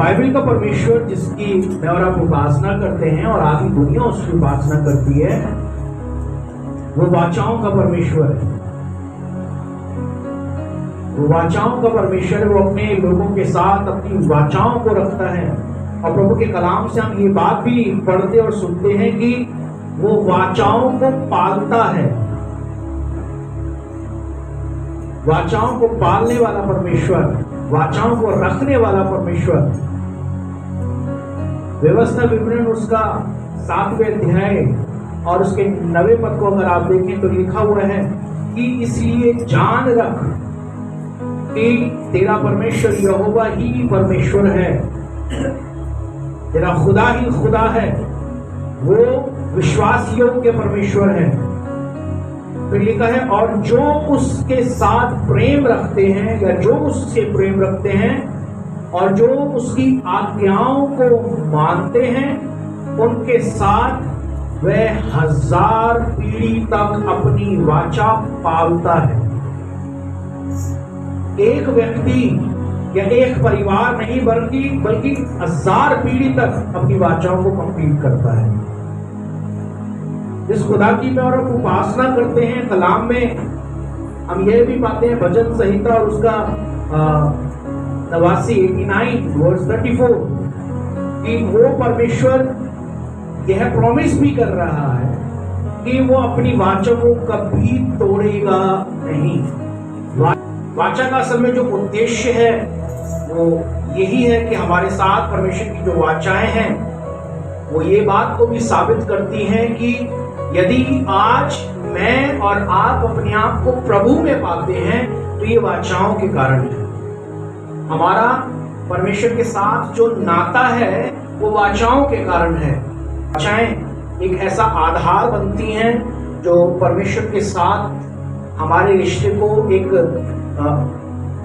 Bible का परमेश्वर जिसकी मैं और आप उपासना करते हैं और आधी दुनिया उसकी उपासना करती है, वो वाचाओं का परमेश्वर है। वो वाचाओं का परमेश्वर है। वो अपने लोगों के साथ अपनी वाचाओं को रखता है। और प्रभु के कलाम से हम ये बात भी पढ़ते और सुनते हैं कि वो वाचाओं को पालता है। वाचाओं को पालने वाला परमेश्वर, वाचाओं को रखने वाला परमेश्वर। व्यवस्था विवरण उसका 7वें अध्याय और उसके 9वें पद को अगर आप देखें तो लिखा हुआ है कि इसलिए जान रख कि तेरा परमेश्वर यहोवा ही परमेश्वर है, तेरा खुदा ही खुदा है, वो विश्वास योग्य परमेश्वर है। फिर लिखा है और जो उसके साथ प्रेम रखते हैं या जो उससे प्रेम रखते हैं और जो उसकी आज्ञाओं को मानते हैं, उनके साथ वह 1000 पीढ़ी तक अपनी वाचा पालता है। एक व्यक्ति या एक परिवार नहीं बल्कि 1000 पीढ़ी तक अपनी वाचाओं को कंप्लीट करता है। जिस खुदा की में और उपासना करते हैं, कलाम में हम यह भी पाते हैं, भजन संहिता और उसका 89 वर्स 34 कि वो परमेश्वर यह प्रॉमिस भी कर रहा है कि वो अपनी वाचा को कभी तोड़ेगा नहीं। वाचा का असल में जो उद्देश्य है वो यही है कि हमारे साथ परमेश्वर की जो वाचाएं हैं वो ये बात को भी साबित करती हैं कि यदि आज मैं और आप अपने आप को प्रभु में पाते हैं तो ये वाचाओं के कारण है। हमारा परमेश्वर के साथ जो नाता है वो वाचाओं के कारण है। वाचाएं एक ऐसा आधार बनती हैं जो परमेश्वर के साथ हमारे रिश्ते को एक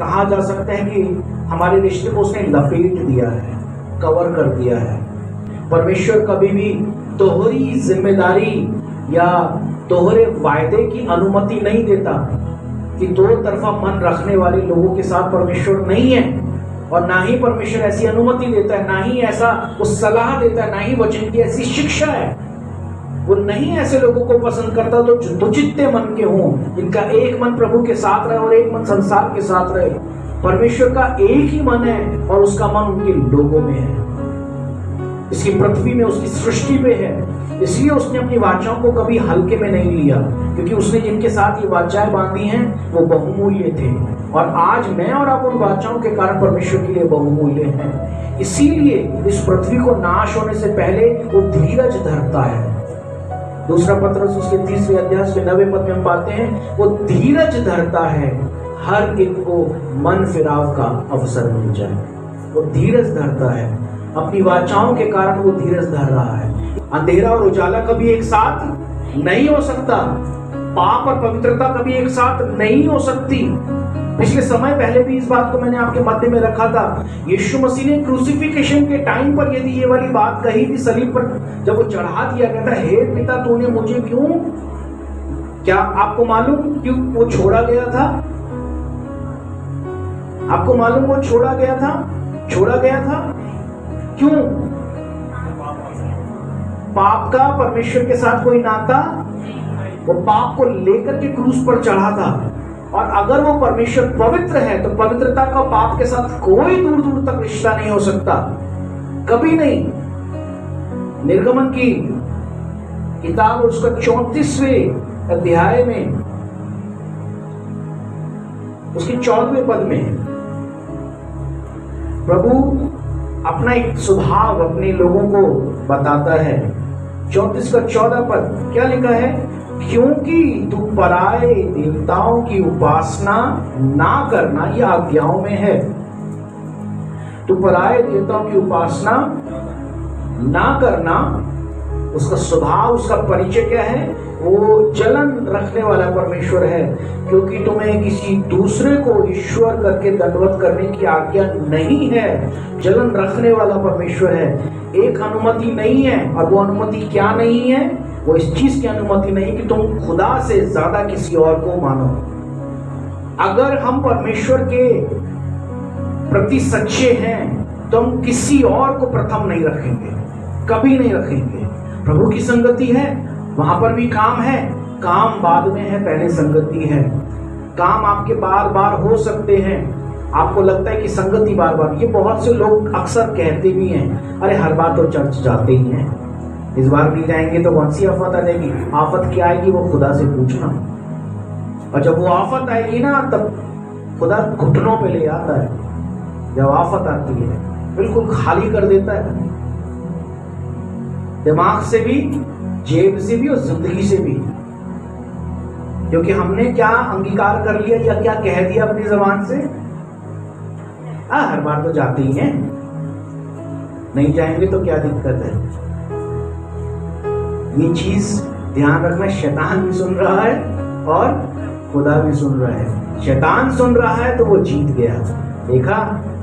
कहा जा सकता है कि हमारे रिश्ते को उसने लपेट दिया है, कवर कर दिया है। परमेश्वर कभी भी तोहरी जिम्मेदारी या तोहरे वायदे की अनुमति नहीं देता कि दो तरफा मन रखने वाले लोगों के साथ परमेश्वर नहीं है, और ना ही परमेश्वर ऐसी अनुमति देता है, ना ही ऐसा वो सलाह देता है, ना ही वचन की ऐसी शिक्षा है। वो नहीं ऐसे लोगों को पसंद करता जो दुचित्ते मन के हों, जिनका एक मन प्रभु के साथ रहे और एक मन संसार के साथ रहे। परमेश्वर का एक ही मन है और उसका मन उनके लोगों में है, इसकी पृथ्वी में, उसकी सृष्टि पे है। इसलिए उसने अपनी वाचाओं को कभी हल्के में नहीं लिया, क्योंकि उसने जिनके साथ ये वाचाएं बांधी हैं वो बहुमूल्य थे, और आज मैं और आप उन वाचाओं के कारण परमेश्वर के लिए बहुमूल्य हैं। इसीलिए इस पृथ्वी को नाश होने से पहले वो धीरज धरता है। दूसरा पत्रस उसके 3रे अध्याय के 9वें पद में हम पाते हैं वो धीरज धरता है हर एक को मन फिराव का अवसर मिल जाए। वो धीरज धरता है, अपनी वाचाओं के कारण वो धीरज धर रहा है। अंधेरा और उजाला कभी एक साथ नहीं हो सकता, पाप और पवित्रता कभी एक साथ नहीं हो सकती। पिछले समय पहले भी इस बात को मैंने आपके मध्य में रखा था। यीशु मसीह ने क्रूसिफिकेशन के टाइम पर यदि ये वाली बात कही थी, सलीब पर जब वो चढ़ा दिया गया था, हे पिता तूने मुझे क्यों, क्या आपको मालूम क्यों वो छोड़ा गया था? आपको मालूम वो छोड़ा गया था क्यों? पाप का परमेश्वर के साथ कोई नाता, वो पाप को लेकर के क्रूस पर चढ़ा था। और अगर वो परमेश्वर पवित्र है तो पवित्रता का पाप के साथ कोई दूर दूर तक रिश्ता नहीं हो सकता, कभी नहीं। निर्गमन की किताब उसका 34वें अध्याय में उसके 14वें पद में प्रभु अपना एक स्वभाव अपने लोगों को बताता है। 34 का 14 पद क्या लिखा है? क्योंकि तू पराये देवताओं की उपासना ना करना, यह आज्ञाओं में है। तू पराये देवताओं की उपासना ना करना, उसका स्वभाव, उसका परिचय क्या है? वो जलन रखने वाला परमेश्वर है, क्योंकि तुम्हें किसी दूसरे को ईश्वर करके दंडवत करने की आज्ञा नहीं है। जलन रखने वाला परमेश्वर है। एक अनुमति नहीं है, और वो अनुमति क्या नहीं है? वो इस चीज की अनुमति नहीं कि तुम खुदा से ज्यादा किसी और को मानो। अगर हम परमेश्वर के प्रति सच्चे हैं तो हम किसी और को प्रथम नहीं रखेंगे, कभी नहीं रखेंगे। प्रभु की संगति है, वहां पर भी काम है, काम बाद में है, पहले संगति है। काम आपके बार बार हो सकते हैं, आपको लगता है कि संगति बार बार, ये बहुत से लोग अक्सर कहते भी हैं, अरे हर बार तो चर्च जाते ही हैं, इस बार नहीं जाएंगे तो कौन सी आफत आ जाएगी। आफत क्या आएगी वो खुदा से पूछना, और जब वो आफत आएगी ना तब खुदा घुटनों पे ले आता है। जब आफत आती है बिल्कुल खाली कर देता है, दिमाग से भी, जेब से भी और जिंदगी से भी, क्योंकि हमने क्या अंगीकार कर लिया या क्या कह दिया अपनी जबान से, हर बार तो जाते ही हैं, नहीं जाएंगे तो क्या दिक्कत है। ये चीज ध्यान रखना, शैतान भी सुन रहा है और खुदा भी सुन रहा है। शैतान सुन रहा है तो वो जीत गया, देखा,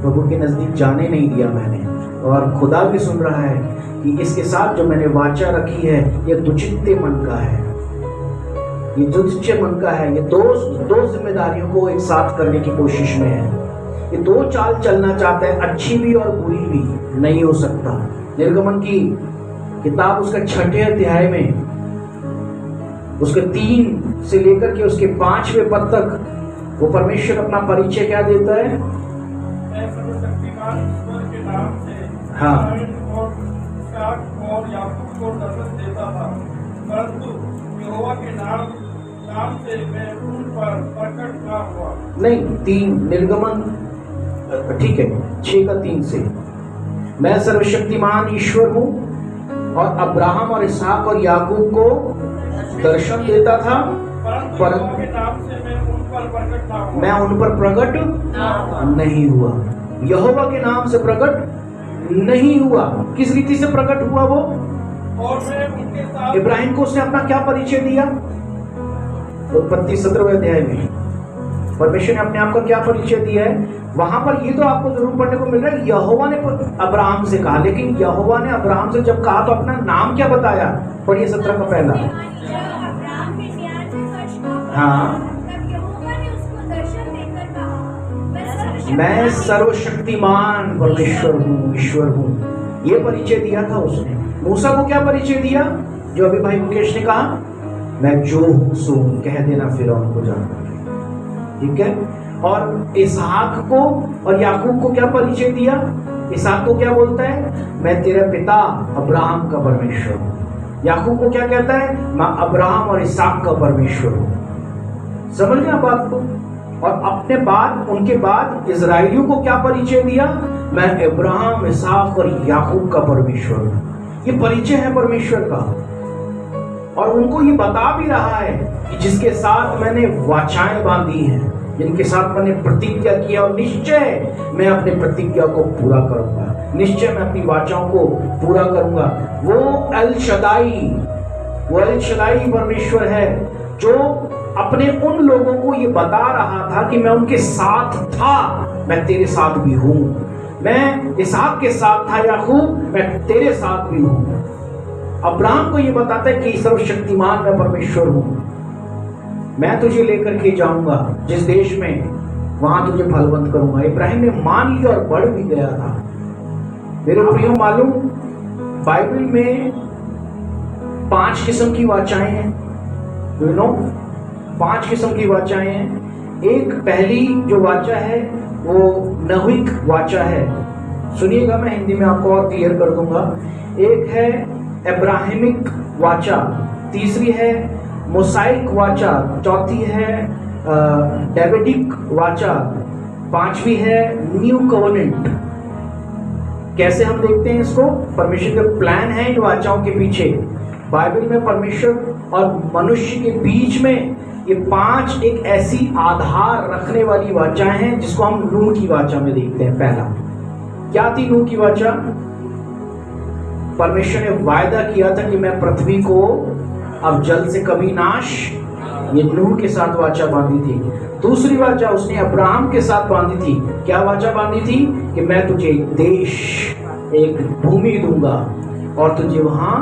प्रभु के नजदीक जाने नहीं दिया मैंने। और खुदा भी सुन रहा है कि इसके साथ जो मैंने वाचा रखी है ये दुचित्ते मन का है, ये दुचित्ते मन का है। ये दो जिम्मेदारियों को एक साथ करने की कोशिश में है, ये दो चाल चलना चाहता है, अच्छी भी और बुरी भी, नहीं हो सकता। निर्गमन की किताब उसका 6ठे अध्याय में उसके 3 से लेकर के उसके 5वें पद तक वो परमेश्वर अपना परिचय क्या देता है? हाँ, और याकूब को दर्शन देता था, परंतु यहोवा के नाम से मैं उन पर प्रकट ना हुआ। नहीं, 3 निर्गमन, ठीक है, 6 का 3 से, मैं सर्वशक्तिमान ईश्वर हूँ और अब्राहम और इसहाक और याकूब को दर्शन देता था, परंतु मैं उन पर प्रकट नहीं हुआ। यहोवा के नाम से प्रकट नहीं हुआ। किस रीति से प्रकट हुआ वो? और मैं उनके साथ, इब्राहिम को उसने अपना क्या परिचय दिया? उत्पत्ति 17वें अध्याय में परमेश्वर ने अपने आप का क्या परिचय दिया है? वहां पर ये तो आपको जरूर पढ़ने को मिल रहा है, यहोवा ने अब्राहम से कहा, लेकिन यहोवा ने अब्राहम से जब कहा तो अपना नाम क्या बताया? पढ़िए 17 का पहला। हाँ, मैं सर्वशक्तिमान परमेश्वर हूँ, ईश्वर हूँ, ये परिचय दिया था उसने। मूसा को क्या परिचय दिया? जो अभी भाई मुकेश ने कहा, मैं जो हूँ सो हूँ, कह देना फिरौन को जाकर, ठीक है। और इसहाक को और याकूब को क्या परिचय दिया? इसहाक को क्या बोलता है? मैं तेरा पिता अब्राहम का परमेश्वर हूँ। याकूब को क्या कहता है? मैं अब्राहम और इसहाक का परमेश्वर हूँ। समझ गए बात को? और अपने बाद, उनके बाद इजराइलियों को क्या परिचय दिया? मैं अब्राहम, इसहाक और याकूब का परमेश्वर हूँ। ये परिचय है परमेश्वर का। और उनको ये बता भी रहा है कि जिसके साथ मैंने वाचाएं बांधी हैं, जिनके साथ मैंने प्रतिज्ञा किया, और निश्चय मैं अपने प्रतिज्ञा को पूरा करूंगा, निश्चय मैं अपनी वाचाओं को पूरा करूंगा। वो एल शदाई परमेश्वर है जो अपने उन लोगों को ये बता रहा था कि मैं उनके साथ था, मैं तेरे साथ भी हूं। मैं इसहाक के साथ था याकूब, मैं तेरे साथ भी हूं। अब्राहम को ये बताता है कि सर्वशक्तिमान मैं परमेश्वर हूं, मैं तुझे लेकर के जाऊंगा जिस देश में, वहां तुझे फलवंत करूंगा। इब्राहिम ने मान लिया और बढ़ भी गया था। मेरे प्रियो, मालूम बाइबल में 5 किस्म की वाचाएं हैं, यू नो, 5 किस्म की वाचाएं हैं। एक पहली जो वाचा है वो नहुइक वाचा है, सुनिएगा, मैं हिंदी में आपको और क्लियर कर दूंगा। एक है अब्राहमिक वाचा, तीसरी है मोसाइक वाचा, चौथी है डेविडिक वाचा, 5वीं है न्यू कवनेंट। कैसे हम देखते हैं इसको? परमेश्वर के प्लान है इन वाचाओं के पीछे। बाइबल में परमेश्वर और मनुष्य के बीच में ये 5 एक ऐसी आधार रखने वाली वाचाएं हैं जिसको हम नूह की वाचा में देखते हैं। पहला क्या थी नूह की वाचा? परमेश्वर ने वायदा किया था कि मैं पृथ्वी को अब जल से कभी नाश, ये नूह के साथ वाचा बांधी थी। दूसरी वाचा उसने अब्राहम के साथ बांधी थी। क्या वाचा बांधी थी? कि मैं तुझे एक देश, एक भूमि दूंगा और तुझे वहां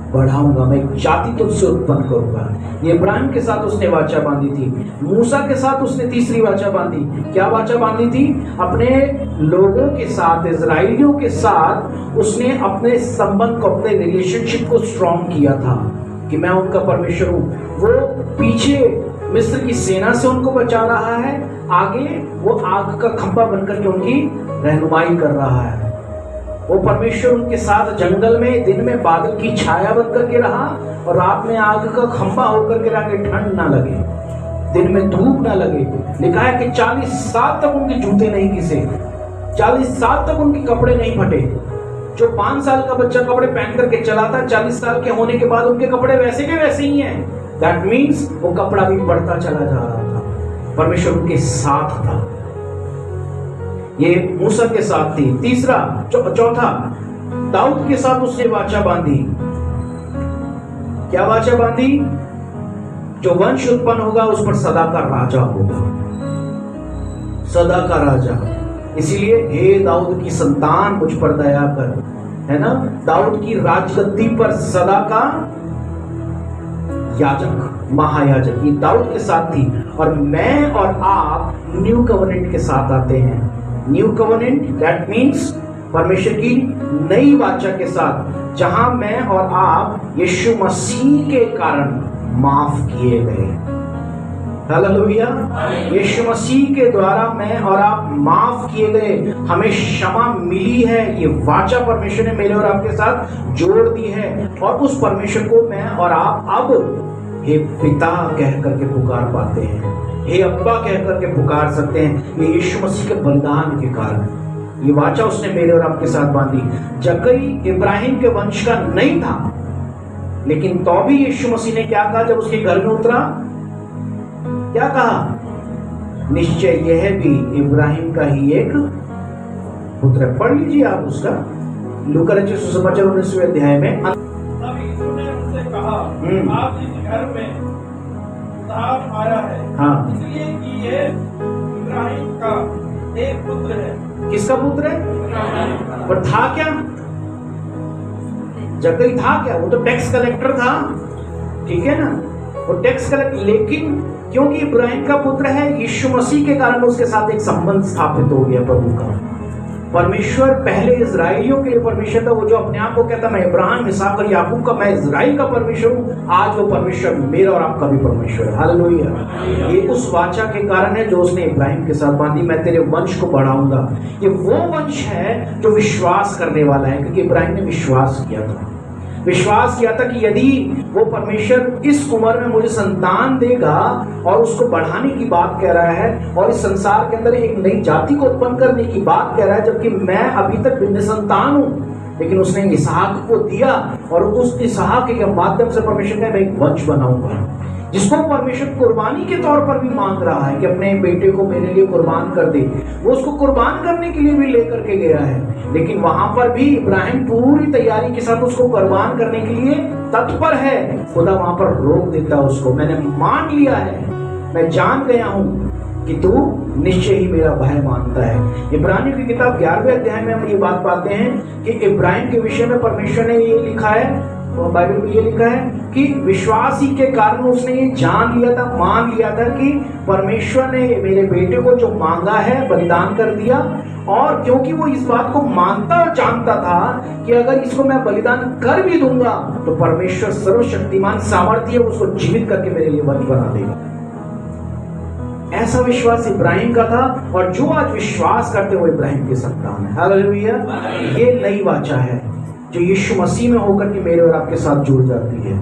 बढ़ाऊंगा, मैं एक जाति तुझसे उत्पन्न करूंगा। ये इब्राहिम के साथ उसने वाचा बांधी थी। मूसा के साथ उसने तीसरी वाचा बांधी। क्या वाचा बांधी थी? अपने लोगों के साथ, इजराइलियों के साथ उसने अपने संबंध को, अपने रिलेशनशिप को स्ट्रॉन्ग किया था कि मैं उनका परमेश्वर हूं। वो पीछे मिस्र की सेना से उनको बचा रहा है, आगे वो आग का खंभा बनकर के उनकी रहनुमाई कर रहा है। वो परमेश्वर उनके साथ जंगल में दिन में बादल की छाया बन करके रहा और रात में आग का खंभा होकर के रहा कि ठंड ना लगे, दिन में धूप ना लगे। लिखा है कि 40 साल तक उनके जूते नहीं घिसे, 40 साल तक उनके कपड़े नहीं फटे। जो 5 साल का बच्चा कपड़े पहन करके चला था, 40 साल के होने के बाद उनके कपड़े वैसे के वैसे ही हैं। दैट मीन्स वो कपड़ा भी बढ़ता चला जा रहा था, परमेश्वर उनके साथ था। ये मूसा के साथ थी। तीसरा चौथा, दाऊद के साथ उसने वाचा बांधी। क्या वाचा बांधी? जो वंश उत्पन्न होगा उस पर सदा का राजा होगा, सदा का राजा। इसीलिए हे दाऊद की संतान मुझ पर दया कर, है ना। दाऊद की राजगद्दी पर सदा का याजक, महायाजक, ये दाऊद के साथ थी। और मैं और आप न्यू कवनेंट के साथ आते हैं। न्यू कवनेंट दैट मीन्स परमेश्वर की नई वाचा के साथ, जहां मैं और आप यीशु मसीह के कारण माफ किए गए। हालेलुया। यीशु मसीह के द्वारा मैं और आप माफ किए गए, हमें क्षमा मिली है। ये वाचा परमेश्वर ने मेरे और आपके साथ जोड़ दी है और उस परमेश्वर को मैं और आप अब हे पिता कह करके पुकार पाते हैं, हे अब्बा कह करके पुकार सकते हैं। ये यीशु मसीह के बलिदान के कारण ये वाचा उसने मेरे और आपके साथ बांधी। जक्कई इब्राहिम के वंश का नहीं था, लेकिन तो भी यीशु मसीह ने क्या कहा जब उसके घर में उतरा? क्या कहा? निश्चय यह भी इब्राहिम का ही एक पुत्र है। पढ़ लीजिए आप उसका, लूका रचित सुसमाचार 19वें अध्याय में। तब यीशु ने उनसे कहा, आज इस घर में उद्धार आया है, हाँ, इसलिए कि ये इब्राहिम का एक पुत्र है। किसका पुत्र है? इब्राहिम का। और था क्या? जक्कई था क्या? वो तो टैक्स कलेक्टर था, ठीक है ना, वो टैक्स कलेक्टर। लेकिन क्योंकि इब्राहिम का पुत्र है, यीशु मसीह के कारण उसके साथ एक संबंध स्थापित हो गया प्रभु का। परमेश्वर पहले इजराइलियों के लिए परमेश्वर था, वो जो अपने आप को कहता मैं इब्राहिम, इसहाक और याकूब का, मैं इजराइल का परमेश्वर हूँ। आज वो परमेश्वर मेरा और आपका भी परमेश्वर है। हालेलुया। ये उस वाचा के कारण है जो उसने इब्राहिम के साथ बांधी, मैं तेरे वंश को बढ़ाऊंगा। ये वो वंश है जो विश्वास करने वाला है, क्योंकि इब्राहिम ने विश्वास किया था। विश्वास किया था कि यदि वो परमेश्वर इस उम्र में मुझे संतान देगा, और उसको बढ़ाने की बात कह रहा है और इस संसार के अंदर एक नई जाति को उत्पन्न करने की बात कह रहा है, जबकि मैं अभी तक बिन संतान हूं, लेकिन उसने इसहाक को दिया और उस इसहाक के माध्यम से परमेश्वर ने मैं एक वंश बनाऊंगा, जिसको परमेश्वर कुर्बानी के तौर पर भी मांग रहा है कि अपने बेटे को मेरे लिए कुर्बान कर दे। वो उसको कुर्बान करने के लिए भी लेकर के गया है, लेकिन वहां पर भी इब्राहिम पूरी तैयारी के साथ उसको कुर्बान करने के लिए तत्पर है। खुदा वहां पर रोक देता उसको, मैंने मान लिया है, मैं जान गया हूं कि तू निश्चय ही मेरा भय मानता है। इब्रानियों की किताब 11वें अध्याय में हम ये बात पाते हैं कि इब्राहिम के विषय में परमेश्वर ने ये लिखा है, बाइबल में ये लिखा है कि विश्वास ही के कारण उसने ये जान लिया था, मान लिया था कि परमेश्वर ने मेरे बेटे को जो मांगा है बलिदान कर दिया। और क्योंकि वो इस बात को मानता और जानता था कि अगर इसको मैं बलिदान कर भी दूंगा तो परमेश्वर सर्वशक्तिमान सामर्थ्य उसको जीवित करके मेरे लिए वंश बना देगा। ऐसा विश्वास इब्राहिम का था, और जो आज विश्वास करते हुए इब्राहिम की संतान है। हालेलुया। ये नई वाचा है जो यीशु मसीह में होकर के मेरे और आपके साथ जुड़ जाती है।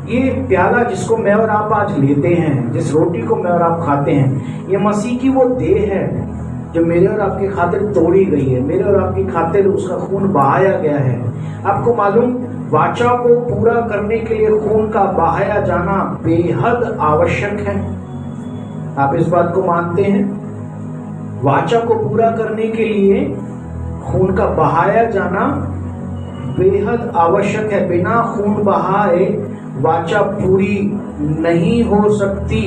ये प्याला जिसको मैं और आप आज लेते हैं, जिस रोटी को मैं और आप खाते हैं, ये मसीह की वो देह है जो मेरे और आपकी खातिर तोड़ी गई है, मेरे और आपकी खातिर उसका खून बहाया गया है। आपको मालूम, वाचा को पूरा करने के लिए खून का बहाया जाना बेहद आवश्यक है। आप इस बात को मानते हैं? वाचा को पूरा करने के लिए खून का बहाया जाना बेहद आवश्यक है। बिना खून बहाए वाचा पूरी नहीं हो सकती,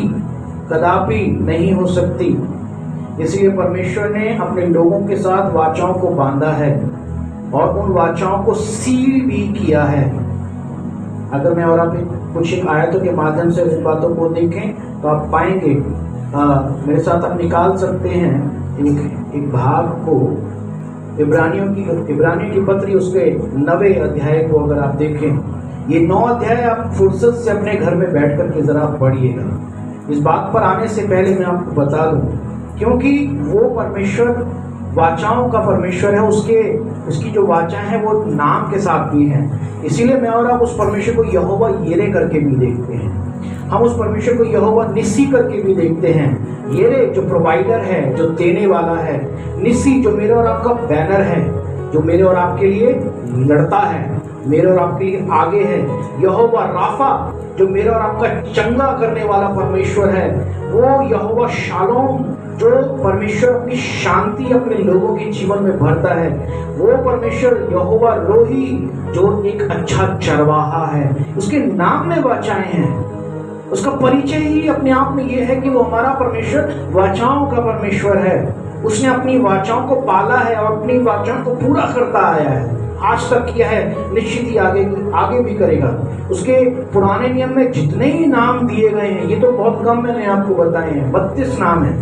कदापि नहीं हो सकती। इसलिए परमेश्वर ने अपने लोगों के साथ वाचाओं को बांधा है और उन वाचाओं को सील भी किया है। अगर मैं और आप कुछ एक आयतों के माध्यम से इन बातों को देखें तो आप पाएंगे, मेरे साथ आप निकाल सकते हैं एक भाग को, इब्रानियों की पत्री उसके 9वें अध्याय को अगर आप देखें, ये 9 अध्याय आप फुर्सत से अपने घर में बैठ कर के जरा पढ़िएगा। इस बात पर आने से पहले मैं आपको बता दूं, क्योंकि वो परमेश्वर वाचाओं का परमेश्वर है, उसकी जो वाचा है वो नाम के साथ भी है। इसीलिए मैं और आप उस परमेश्वर को यहोवा येरे करके भी देखते हैं, हम उस परमेश्वर को यहोवा निस्सी करके भी देखते हैं। येरे जो प्रोवाइडर है, जो देने वाला है, निस्सी जो मेरे और आपका बैनर है, जो मेरे और आपके लिए लड़ता है, मेरे और आपके लिए आगे है। यहोवा राफा जो मेरे और आपका चंगा करने वाला परमेश्वर है, वो यहोवा शालोम जो परमेश्वर अपनी शांति अपने लोगों के जीवन में भरता है, वो परमेश्वर यहोवा रोही जो एक अच्छा चरवाहा है। उसके नाम में वाचाएं हैं, उसका परिचय ही अपने आप में ये है कि वो हमारा परमेश्वर वाचाओं का परमेश्वर है। उसने अपनी वाचाओं को पाला है और अपनी वाचाओं को पूरा करता आया है, आज तक किया है, निश्चित ही आगे भी करेगा। उसके पुराने नियम में जितने ही नाम दिए गए हैं, ये तो बहुत कम मैंने आपको बताए हैं, 32 नाम है,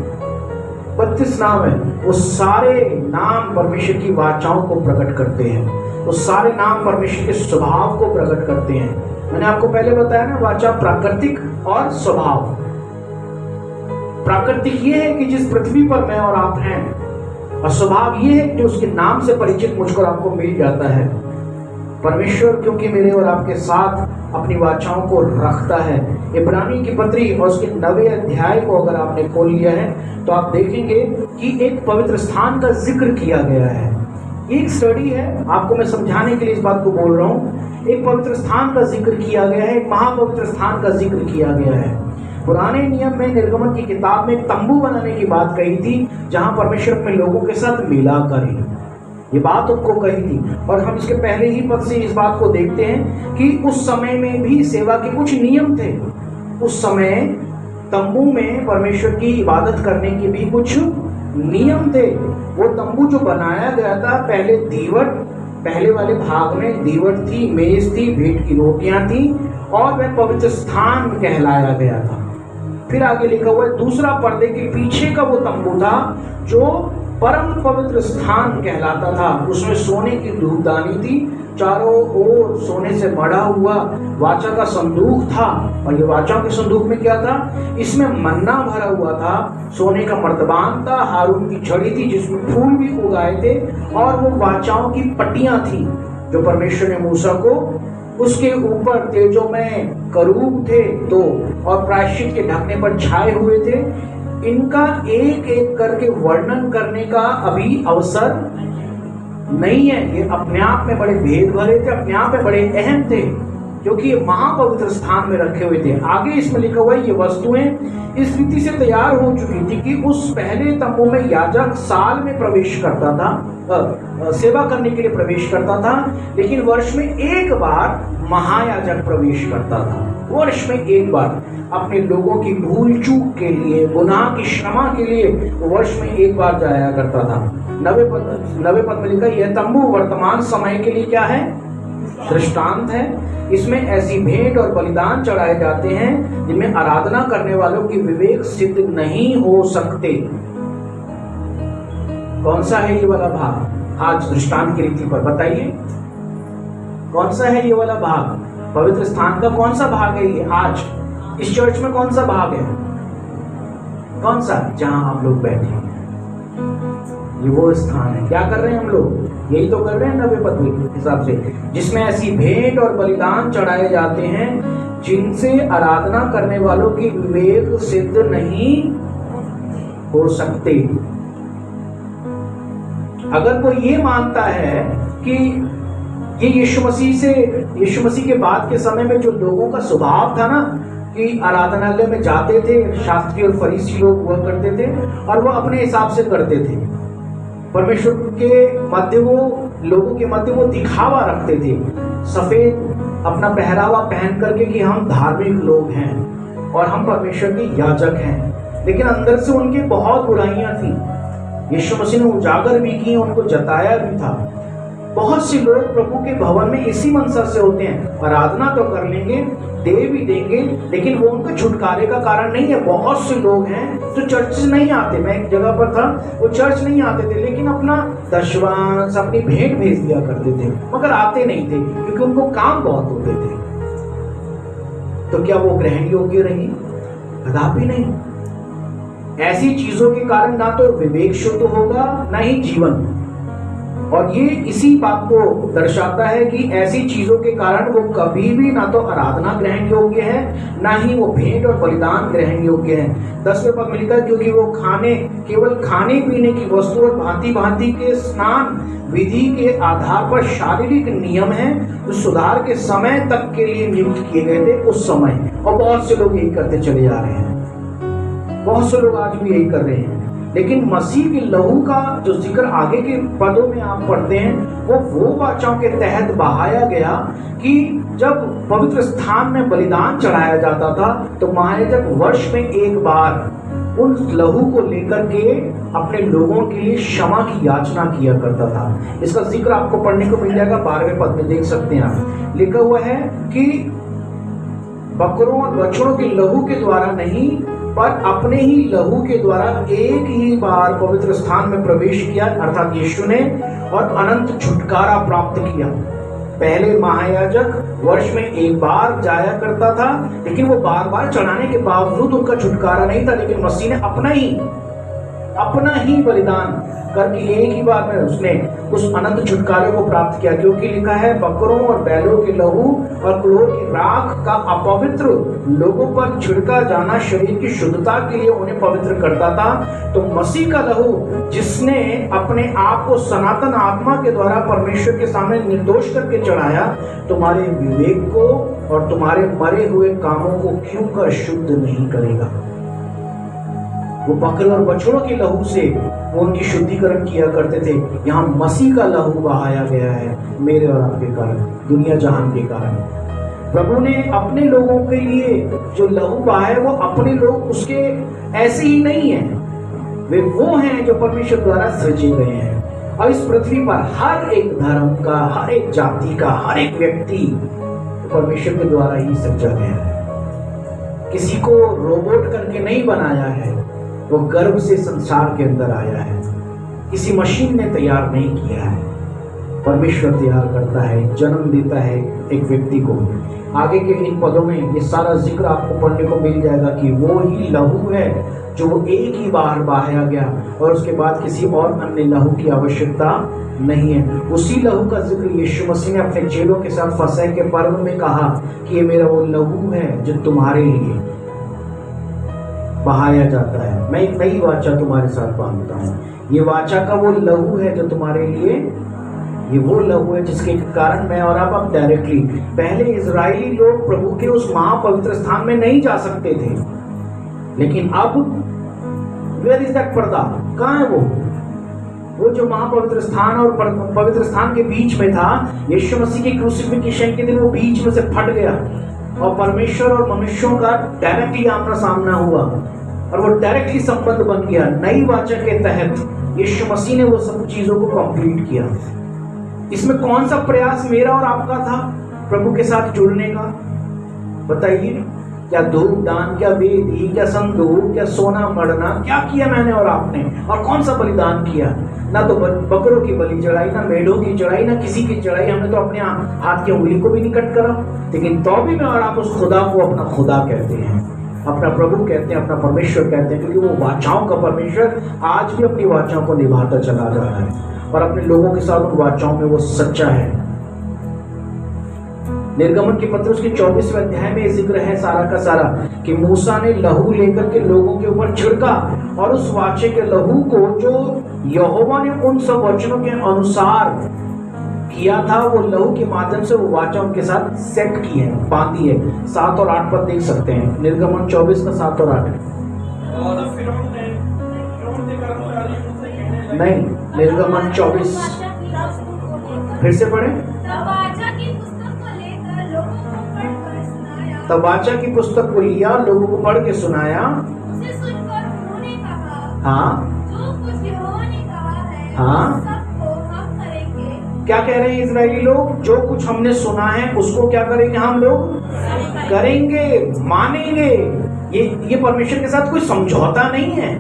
32 नाम है। वो सारे नाम परमेश्वर की वाचाओं को प्रकट करते हैं, वो सारे नाम परमेश्वर के स्वभाव को प्रकट करते हैं। मैंने आपको पहले बताया ना, वाचा प्राकृतिक और स्वभाव। प्राकृतिक ये है कि जिस पृथ्वी पर मैं और आप हैं, और स्वभाव ये है कि उसके नाम से परिचित मुझको आपको मिल जाता है। परमेश्वर क्योंकि मेरे और आपके साथ अपनी वाचाओं को रखता है। इब्रानी की पत्री और उसके 9वें अध्याय को अगर आपने खोल लिया है तो आप देखेंगे कि एक पवित्र स्थान का जिक्र किया गया है। एक स्टडी है, आपको मैं समझाने के लिए इस बात को बोल रहा हूँ। एक पवित्र स्थान का जिक्र किया गया है, एक महापवित्र स्थान का जिक्र किया गया है। पुराने नियम में निर्गमन की किताब में तंबू बनाने की बात कही थी, जहां परमेश्वर अपने लोगों के साथ मिला करे, ये बात उनको कही थी। और हम इसके पहले ही पद से इस बात को देखते हैं कि उस समय में भी सेवा के कुछ नियम थे। उस समय तंबू में परमेश्वर की इबादत करने के भी कुछ नियम थे। वो तंबू जो बनाया गया था, पहले दीवट, पहले वाले भाग में दीवट थी, मेज थी, भेंट की रोटियां थी, और वह पवित्र स्थान कहलाया गया था। फिर आगे लिखा हुआ है, दूसरा पर्दे के पीछे का वो तंबू था जो परम पवित्र स्थान कहलाता था। उसमें सोने की धूपदानी थी, चारों ओर सोने से मढ़ा हुआ वाचा का संदूक था। और ये वाचा के संदूक में क्या था? इसमें मन्ना भरा हुआ था, सोने का मर्तबान था, हारून की छड़ी थी जिसमें फूल भी उगाए थे, और वो वाचाओं की पट्टियां थी जो परमेश्वर ने मूसा को, उसके ऊपर तेजों में करूब थे दो, और प्रायश्चित के ढकने पर छाए हुए थे। इनका एक एक करके वर्णन करने का अभी अवसर नहीं है। ये अपने आप में बड़े भेद भरे थे, अपने आप में बड़े अहम थे, क्योंकि ये महापवित्र स्थान में रखे हुए थे। आगे इसमें लिखा हुआ है, ये वस्तुएं इस रीति से तैयार हो चुकी थी कि उस पहले तंबू में याजक साल में प्रवेश करता था, सेवा करने के लिए प्रवेश करता था, लेकिन वर्ष में एक बार महायाजक प्रवेश करता था। वर्ष में एक बार अपने लोगों की भूल चूक के लिए, गुनाह की क्षमा के लिए वर्ष में एक बार जाया करता था। 9वें पद में लिखा, यह तंबू वर्तमान समय के लिए क्या है? दृष्टांत है। इसमें ऐसी भेंट और बलिदान चढ़ाए जाते हैं जिनमें आराधना करने वालों की विवेक सिद्ध नहीं हो सकते। कौन सा है ये वाला भाग? आज दृष्टांत की रीति पर बताइए, कौन सा है ये वाला भाग? पवित्र स्थान का कौन सा भाग है ये? आज इस चर्च में कौन सा भाग है? कौन सा? जहां आप लोग बैठे हैं, ये वो स्थान है। क्या कर रहे हैं हम लोग? यही तो कर रहे हैं 9वें पद के हिसाब से, जिसमें ऐसी भेंट और बलिदान चढ़ाए जाते हैं जिनसे आराधना करने वालों की विवेक सिद्ध नहीं हो सकते। अगर कोई ये मानता है कि ये यीशु मसीह के बाद के समय में जो लोगों का स्वभाव था ना, कि आराधनालय में जाते थे, शास्त्री और फरीसी लोग हुआ करते थे और वो अपने हिसाब से करते थे, परमेश्वर के मध्य वो, लोगों के मध्य वो दिखावा रखते थे, सफेद अपना पहरावा पहन करके कि हम धार्मिक लोग हैं और हम परमेश्वर के याजक हैं, लेकिन अंदर से उनकी बहुत बुराइयां थी। यीशु मसीह ने उजागर भी की, उनको जताया भी था। बहुत से लोग प्रभु के भवन में इसी मंशा से होते हैं, आराधना तो कर लेंगे, दे भी देंगे, लेकिन वो उनके छुटकारे का कारण नहीं है। बहुत से लोग हैं जो चर्च नहीं आते। मैं एक जगह पर था, वो चर्च नहीं आते थे, लेकिन अपना दशवांश, अपनी भेंट भेज दिया करते थे, मगर आते नहीं थे क्योंकि उनको काम बहुत होते थे। तो क्या वो ग्रहण योग्य रही? कदापि नहीं। ऐसी चीजों के कारण ना तो विवेक शुद्ध होगा, ना ही जीवन। और ये इसी बात को दर्शाता है कि ऐसी चीजों के कारण वो कभी भी ना तो आराधना ग्रहण योग्य है, ना ही वो भेंट और बलिदान ग्रहण योग्य है। 10वें पद में लिखा है, क्योंकि वो केवल खाने पीने की वस्तु और भांति भांति के स्नान विधि के आधार पर शारीरिक नियम है जो सुधार के समय तक के लिए नियुक्त किए गए थे उस समय। और बहुत से लोग यही करते चले जा रहे हैं, बहुत से लोग आज भी यही कर रहे हैं। लेकिन मसीह के लहू का जो जिक्र आगे के पदों में आप पढ़ते हैं, वो वाचाओं के तहत बहाया गया कि जब पवित्र स्थान में बलिदान चढ़ाया जाता था तो महायाजक वर्ष में एक बार उन लहू को लेकर के अपने लोगों के लिए क्षमा की याचना किया करता था। इसका जिक्र आपको पढ़ने को मिल जाएगा, 12वें पद में देख सकते हैं आप। लिखा हुआ है कि बकरों और बछड़ों के लहू के द्वारा नहीं, पर अपने ही लहू के द्वारा एक ही बार पवित्र स्थान में प्रवेश किया, अर्थात यीशु ने, और अनंत छुटकारा प्राप्त किया। पहले महायाजक वर्ष में एक बार जाया करता था, लेकिन वो बार बार चढ़ाने के बावजूद उनका छुटकारा नहीं था। लेकिन मसीह ने अपना ही बलिदान करके एक ही बार में उसने उस अनंत छुटकारे को प्राप्त किया। क्योंकि लिखा है, बकरों और बैलों के लहू और क्रोध की राख का अपवित्र लोगों पर छिड़का जाना शरीर की शुद्धता के लिए उन्हें पवित्र करता था। तो मसीह का लहू, जिसने अपने आप को सनातन आत्मा के द्वारा परमेश्वर के सामने निर्दोष करके चढ़ाया, तुम्हारे विवेक को और तुम्हारे मरे हुए कामों को क्यों कर शुद्ध नहीं करेगा? वो बकरे और बछड़ों के लहू से वो उनकी शुद्धिकरण किया करते थे। यहाँ मसीह का लहू बहाया गया है मेरे और आपके कारण, दुनिया जहान के कारण। प्रभु ने अपने लोगों के लिए जो लहू बहाया, वो अपने लोग उसके ऐसे ही नहीं है, वे वो हैं जो परमेश्वर द्वारा सृजे गए हैं। और इस पृथ्वी पर हर एक धर्म का, हर एक जाति का, हर एक व्यक्ति परमेश्वर के द्वारा ही सृजा गया है। किसी को रोबोट करके नहीं बनाया है, वो गर्भ से संसार के अंदर आया है, किसी मशीन ने तैयार नहीं किया है। परमेश्वर तैयार करता है, जन्म देता है एक व्यक्ति को। आगे के इन पदों में ये सारा जिक्र आपको पढ़ने को मिल जाएगा कि वो ही लहू है जो एक ही बार बहाया गया और उसके बाद किसी और अन्य लहू की आवश्यकता नहीं है। उसी लहू का जिक्र यीशु मसीह ने अपने चेलों के साथ फसह के पर्व में कहा कि ये मेरा वो लहू है जो तुम्हारे लिए बहाया जाता है। मैं एक नई वाचा तुम्हारे साथ बांधता हूँ। ये वाचा का वो लहू है जो तुम्हारे लिए, ये वो लहू है जिसके कारण मैं और आप अब डायरेक्टली, पहले इजरायली लोग प्रभु के उस महापवित्र स्थान में नहीं जा सकते थे, लेकिन अब वेयर इज दैट पर्दा? कहाँ है वो जो महापवित्र स्थान और पवित्र स्थान के बीच में था। यीशु मसीह के क्रूसिफिकेशन के दिन वो बीच में से फट गया और परमेश्वर और मनुष्यों का डायरेक्टली आमना सामना हुआ और वो डायरेक्टली संबंध बन गया। नई वाचा के तहत यीशु मसीह ने वो सब चीजों को कंप्लीट किया। इसमें कौन सा प्रयास मेरा और आपका था प्रभु के साथ जुड़ने का? बताइए, क्या धूप दान, क्या वेदी, क्या संदूक, क्या सोना मढ़ना, क्या किया मैंने और आपने? और कौन सा बलिदान किया? ना तो बकरों की बलि चढ़ाई, ना मेढ़ों की चढ़ाई, ना किसी की चढ़ाई। हमने तो अपने हाथ की उंगली को भी नहीं कट करा, लेकिन तो भी मैं और आप उस खुदा को अपना खुदा कहते हैं, अपना प्रभु कहते हैं, अपना परमेश्वर कहते हैं, क्योंकि वो वाचाओं का परमेश्वर आज भी अपनी वाचाओं को निभाता चला जा रहा है और अपने लोगों के साथ उन वाचाओं में वो सच्चा है। निर्गमन के पत्र उसके 24वें अध्याय में जिक्र है सारा का सारा कि मूसा ने लहू लेकर के लोगों के ऊपर छिड़का और उस वाचे के लहू को जो यहोवा ने उन सब वचनों के अनुसार किया था, वो लहू के माध्यम से वो वाचा उनके साथ सेट की है, बांधी है। 7 और 8 पद देख सकते हैं, निर्गमन 24 का 7 और 8। नहीं, निर्गमन 24 फिर से पढ़े। तब वाचा की पुस्तक को लिया, लोगों को पढ़ के सुनाया। उसे सुनकर उन्होंने कहा, हाँ जो कुछ यहोवा ने कहा है, हाँ। सबको हम करेंगे। क्या कह रहे हैं इजरायली लोग? जो कुछ हमने सुना है उसको क्या करेंगे हम लोग? करेंगे, मानेंगे। ये परमेश्वर के साथ कोई समझौता नहीं है।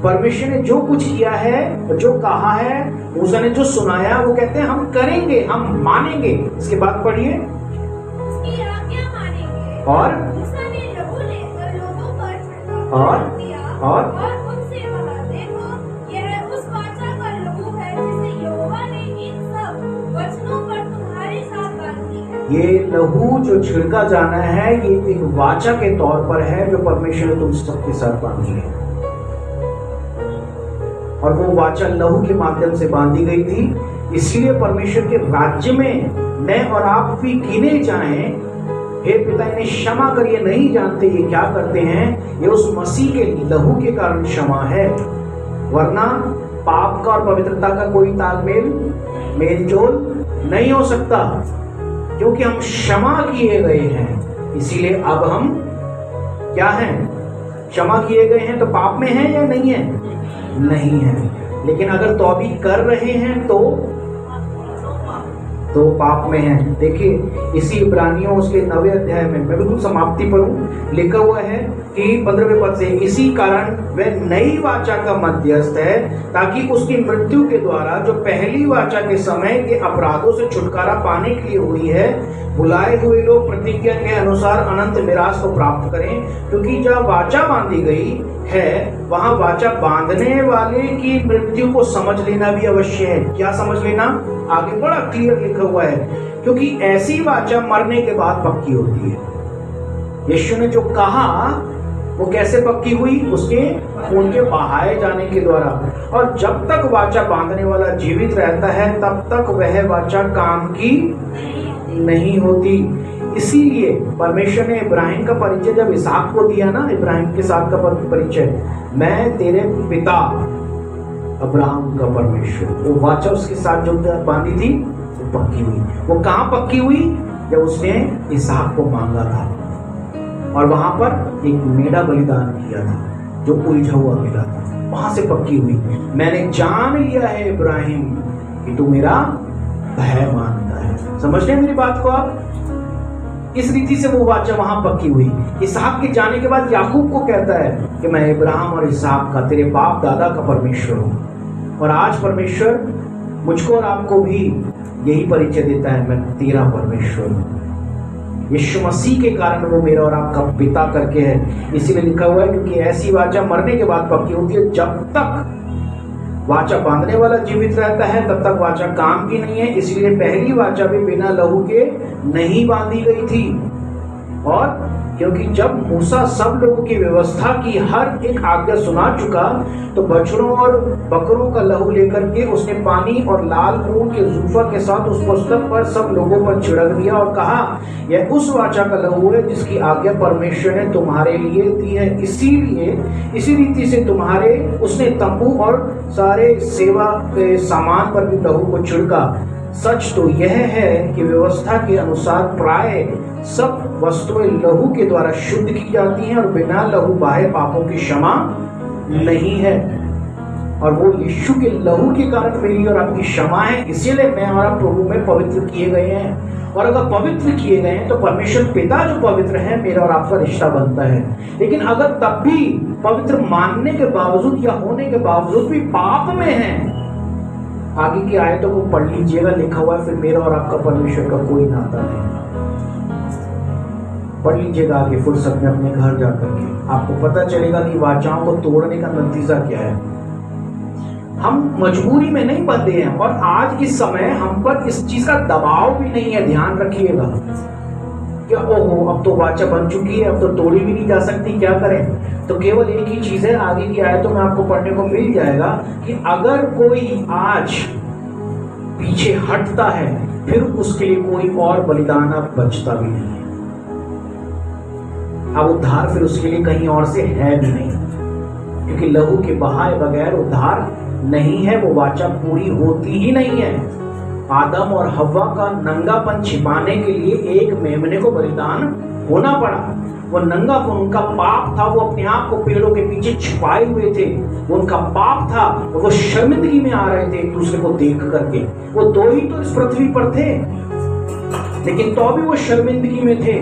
परमेश्वर ने जो कुछ किया है, जो कहा है, मूसा ने जो सुनाया, वो कहते हैं हम करेंगे, हम मानेंगे। इसके बाद पढ़िए, उसकी आज्ञा मानेंगे। और मूसा ने लहू लेकर लोगों पर छिड़का और दिया और उनसे कहा, देखो यह उस वाचा का लहू है जिसे यहोवा ने इन सब वचनों पर तुम्हारे साथ बांधी है। ये लहू जो छिड़का जाना है, ये एक वाचा के तौर पर है जो परमेश्वर ने तुम सबके साथ बांधी है। और वो वाचा लहू के माध्यम से बांधी गई थी। इसलिए परमेश्वर के राज्य में मैं और आप भी गिने जाएं। हे पिता, इन्हें क्षमा कर, ये नहीं जानते ये क्या करते हैं। ये उस मसीह के लहू के कारण क्षमा है, वरना पाप का और पवित्रता का कोई तालमेल, मेलजोल नहीं हो सकता, क्योंकि हम क्षमा किए गए हैं। इसीलिए अब हम क्या हैं? क्षमा किए गए हैं तो पाप में हैं या नहीं है? नहीं है। लेकिन अगर तौबी कर रहे हैं तो पाप में है। देखिए इसी इब्रानियों उसके 9वें अध्याय में, मैं बिल्कुल समाप्ति पर हूं, लिखा हुआ है कि 15वें पद से, इसी कारण वह नई वाचा का मध्यस्थ है, ताकि उसकी मृत्यु के द्वारा जो पहली वाचा के समय के अपराधों से छुटकारा पाने के लिए हुई है, बुलाए हुए लोग प्रतिज्ञा के अनुसार अनंत मिरास को प्राप्त करें। क्योंकि जब वाचा बांधी गई है, वहां वाचा बांधने वाले की मृत्यु को समझ लेना भी अवश्य है। क्या समझ लेना? आगे बड़ा क्लियर लिखा हुआ है, क्योंकि ऐसी वाचा मरने के बाद पक्की होती है। यीशु ने जो कहा वो कैसे पक्की हुई? उसके खून के बहाए जाने के द्वारा। और जब तक वाचा बांधने वाला जीवित रहता है, तब तक वह वाचा काम की नहीं होती। इसीलिए परमेश्वर ने इब्राहिम का परिचय जब इसहाक को दिया ना, इब्राहिम के साथ का परिचय, मैं तेरे पिता अब्राहम का परमेश्वर, वो वाचा उसके साथ जो बांधी थी वो पक्की हुई। वो कहाँ पक्की हुई? जब उसने इसहाक को मांगा था और वहां पर एक मेढ़ा बलिदान किया था जो उलझा हुआ मिला था, वहां से पक्की हुई। मैंने जान लिया है इब्राहिम कि तू मेरा भय मानता है। समझ रहे मेरी बात को आप? इस रीति से वो वाचा वहां पक्की हुई। इसहाक के जाने के बाद याकूब को कहता है कि मैं इब्राहिम और इसहाक का, तेरे बाप दादा का परमेश्वर हूं। और आज परमेश्वर मुझको और आपको भी यही परिचय देता है, मैं तेरा परमेश्वर हूं। यीशु मसीह के कारण वो मेरा और आपका पिता करके है। इसीलिए लिखा हुआ है, क्योंकि ऐसी वाचा मरने के बाद पक्की होती है। जब तक वाचा बांधने वाला जीवित रहता है, तब तक वाचा काम की नहीं है। इसलिए पहली वाचा भी बिना लहू के नहीं बांधी गई थी। और क्योंकि जब मूसा सब लोगों की व्यवस्था की हर एक आज्ञा सुना चुका, तो बछड़ों और बकरों का लहू लेकर के उसने पानी और लाल ऊन के जूफा के साथ उस पुस्तक पर सब लोगों पर छिड़क दिया और कहा, यह उस वाचा का लहू है जिसकी आज्ञा परमेश्वर ने तुम्हारे लिए दी है। इसीलिए इसी रीति से तुम्हारे उसने तंबू और सारे सेवा के सामान पर भी लहू को छिड़का। सच तो यह है कि व्यवस्था के अनुसार प्राय सब वस्तुएं लहू के द्वारा शुद्ध की जाती हैं, और बिना लहू बाह्य पापों की क्षमा नहीं है। और वो यीशु के लहू के कारण मेरी और आपकी क्षमा है। इसीलिए मैं और आप प्रभु में पवित्र किए गए हैं। और अगर पवित्र किए गए हैं तो परमेश्वर पिता जो पवित्र है, मेरा और आपका रिश्ता बनता है। लेकिन अगर तब भी पवित्र मानने के बावजूद या होने के बावजूद भी पाप में है, आगे की आयतों को पढ़ लीजिएगा, लिखा हुआ है फिर मेरा और आपका परमेश्वर का कोई नाता नहीं। पढ़ लीजिएगा आगे फुर्सत में अपने घर जाकर के, आपको पता चलेगा कि वाचाओं को तोड़ने का नतीजा क्या है। हम मजबूरी में नहीं बंधे हैं, और आज इस समय हम पर इस चीज का दबाव भी नहीं है। ध्यान रखिएगा कि ओहो अब तो वाचा बन चुकी है, अब तो तोड़ी भी नहीं जा सकती, क्या करें? तो केवल एक ही चीज है, आगे की आयतों में आपको पढ़ने को मिल जाएगा कि अगर कोई आज पीछे हटता है, फिर उसके लिए कोई और बलिदान अब बचता भी नहीं है। अब उद्धार फिर उसके लिए कहीं और से है भी नहीं, क्योंकि लहू के बहाए बगैर उद्धार नहीं है। वो वाचा पूरी होती ही नहीं है। आदम और हव्वा का नंगापन छिपाने के लिए एक मेमने को बलिदान होना पड़ा। वो नंगापन उनका पाप था, वो अपने आप को पेड़ों के पीछे छिपाए हुए थे, वो उनका पाप था और वो शर्मिंदगी में आ रहे थे एक दूसरे को देख करके। वो दो ही तो इस पृथ्वी पर थे, लेकिन तो भी वो शर्मिंदगी में थे।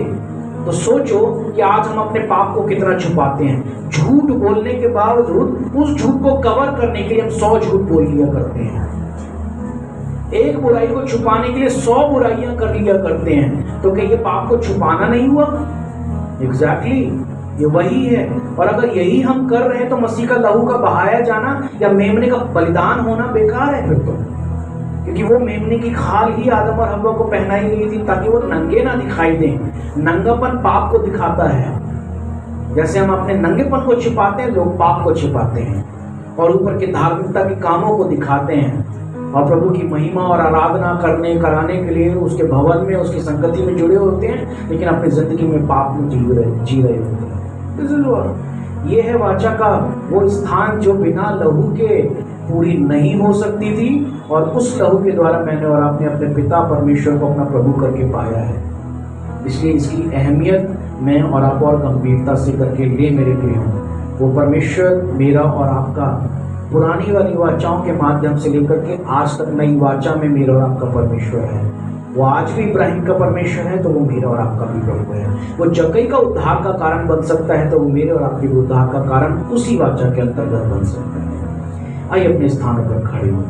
तो सोचो कि आज हम अपने पाप को कितना छुपाते हैं। झूठ बोलने के बावजूद उस झूठ को कवर करने के लिए हम 100 झूठ बोल लिया करते हैं। एक बुराई को छुपाने के लिए 100 बुराइयां कर लिया करते हैं। तो क्या ये पाप को छुपाना नहीं हुआ? एग्जैक्टली ये वही है। और अगर यही हम कर रहे हैं तो मसीह का लहू का बहाया जाना या मेमने का बलिदान होना बेकार है फिर तो। क्योंकि वो मेमने की खाल ही आदम और हव्वा को पहनाई गई थी ताकि वो नंगे ना दिखाई दें। नंगापन पाप को दिखाता है। जैसे हम अपने नंगेपन को छिपाते हैं, लोग पाप को छिपाते हैं और ऊपर के धार्मिकता के कामों को दिखाते हैं और प्रभु की महिमा और आराधना कराने के लिए उसके भवन में, उसकी संगति में जुड़े होते हैं, लेकिन अपनी जिंदगी में पाप में जी रहे होते हैं। ये है वाचा का वो स्थान जो बिना लहू के पूरी नहीं हो सकती थी, और उस लहू के द्वारा मैंने और आपने अपने पिता परमेश्वर को अपना प्रभु करके पाया है। इसलिए इसकी अहमियत मैं और आप और गंभीरता से करके ले मेरे प्रिय हूँ। वो परमेश्वर मेरा और आपका पुरानी वाली वाचाओं के माध्यम से लेकर के आज तक नई वाचा में मेरा और आपका परमेश्वर है। वो आज भी इब्राहिम का परमेश्वर है तो वो मेरा और आपका भी प्रभु है। वो जक्कई का उद्धार का कारण बन सकता है तो वो मेरे और आपके उद्धार का कारण उसी वाचा के अंतर्गत बन सकता है। आइए अपने स्थानों पर खड़े हो।